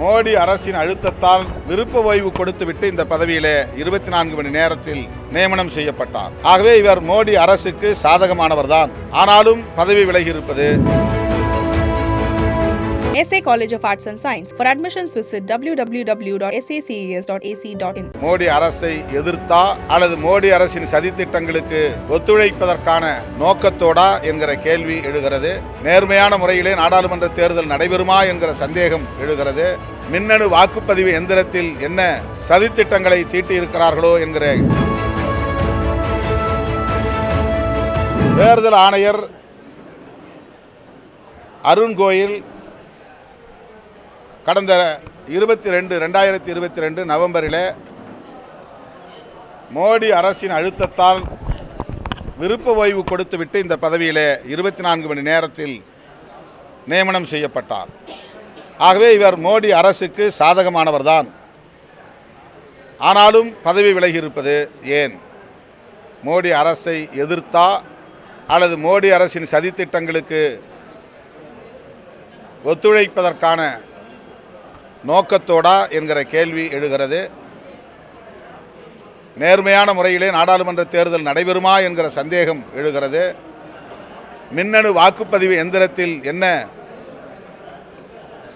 மோடி அரசின் அழுத்தத்தால் விருப்ப ஓய்வு கொடுத்துவிட்டு இந்த பதவியிலே 24 மணி நேரத்தில் நியமனம் செய்யப்பட்டார். ஆகவே இவர் மோடி அரசுக்கு சாதகமானவர்தான். ஆனாலும் பதவி விலகி இருப்பது. SA College of Arts and Science. For admissions visit www.saces.ac.in. Modi அரசை எதிர்த்தா அல்லது மோடி அரசின் சதித்திட்டங்களுக்கு ஒத்துழைப்பதற்கான நோக்கத்தோடா என்கிற கேள்வி எழுகிறது. நேர்மையான முறையிலே நாடாளுமன்ற தேர்தல் நடைபெறுமா என்கிற சந்தேகம் எழுகிறது. மின்னணு வாக்குப்பதிவு எந்திரத்தில் என்ன சதித்திட்டங்களை தீட்டியிருக்கிறார்களோ என்கிற தேர்தல் ஆணையர் அருண் கோயல் கடந்த 2022 நவம்பரில் மோடி அரசின் அழுத்தத்தால் விருப்ப ஓய்வு கொடுத்துவிட்டு இந்த பதவியிலே 24 மணி நேரத்தில் நியமனம் செய்யப்பட்டார். ஆகவே இவர் மோடி அரசுக்கு சாதகமானவர்தான். ஆனாலும் பதவி விலகி இருப்பது ஏன்? மோடி அரசை எதிர்த்தா அல்லது மோடி அரசின் சதித்திட்டங்களுக்கு ஒத்துழைப்பதற்கான நோக்கத்தோடா என்கிற கேள்வி எழுகிறது. நேர்மையான முறையிலே நாடாளுமன்ற தேர்தல் நடைபெறுமா என்கிற சந்தேகம் எழுகிறது. மின்னணு வாக்குப்பதிவு எந்திரத்தில் என்ன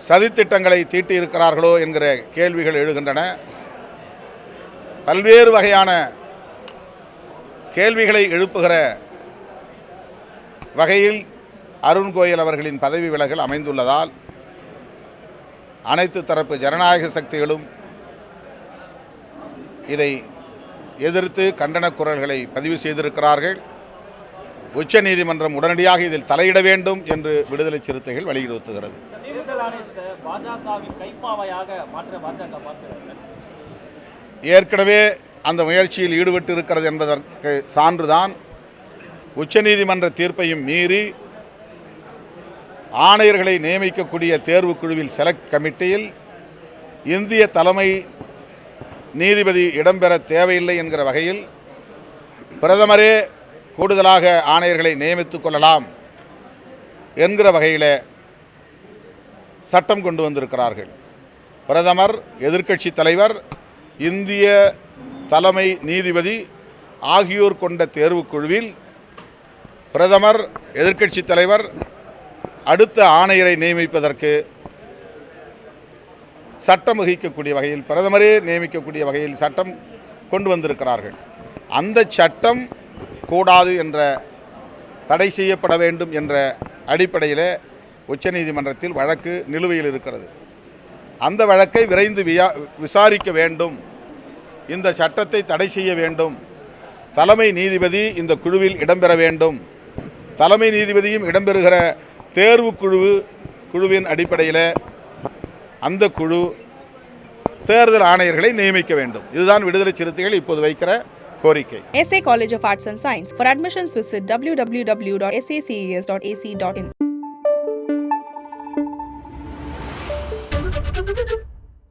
சதித்திட்டங்களை தீட்டியிருக்கிறார்களோ என்கிற கேள்விகள் எழுகின்றன. பல்வேறு வகையான கேள்விகளை எழுப்புகிற வகையில் அருண் கோயல் அவர்களின் பதவி விலகல் அமைந்துள்ளதால் அனைத்து தரப்பு ஜனநாயக சக்திகளும் இதை எதிர்த்து கண்டன குரல்களை பதிவு செய்திருக்கிறார்கள். உச்சநீதிமன்றம் உடனடியாக இதில் தலையிட வேண்டும் என்று விடுதலை சிறுத்தைகள் வலியுறுத்துகிறது. ஏற்கனவே அந்த முயற்சியில் ஈடுபட்டு இருக்கிறது என்பதற்கு சான்றுதான் உச்சநீதிமன்ற தீர்ப்பையும் மீறி ஆணையர்களை நியமிக்கக்கூடிய தேர்வு குழுவில் செலக்ட் கமிட்டியில் இந்திய தலைமை நீதிபதி இடம்பெற தேவையில்லை என்கிற வகையில் பிரதமரே கூடுதலாக ஆணையர்களை நியமித்துக் கொள்ளலாம் என்கிற வகையில் சட்டம் கொண்டு வந்திருக்கிறார்கள். பிரதமர், எதிர்க்கட்சி தலைவர், இந்திய தலைமை நீதிபதி ஆகியோர் கொண்ட தேர்வு குழுவில் பிரதமர், எதிர்க்கட்சி தலைவர் அடுத்த ஆணையரை நியமிப்பதற்கு சட்டம் வகிக்கக்கூடிய வகையில், பிரதமரே நியமிக்கக்கூடிய வகையில் சட்டம் கொண்டு வந்திருக்கிறார்கள். அந்த சட்டம் கூடாது என்ற, தடை செய்யப்பட வேண்டும் என்ற அடிப்படையில் உச்சநீதிமன்றத்தில் வழக்கு நிலுவையில் இருக்கிறது. அந்த வழக்கை விரைந்து விசாரிக்க வேண்டும். இந்த சட்டத்தை தடை செய்ய வேண்டும். தலைமை நீதிபதி இந்த குழுவில் இடம்பெற வேண்டும். தலைமை நீதிபதியும் இடம்பெறுகிற தேர்வு குழுவின் அடிப்படையில் அந்த குழு தேர்தல் ஆணையர்களை நியமிக்க வேண்டும். இதுதான் விடுதலை சிறுத்தைகள் இப்போது வைக்கிற கோரிக்கை. SA College of Arts and Science. For admissions visit www.saces.ac.in.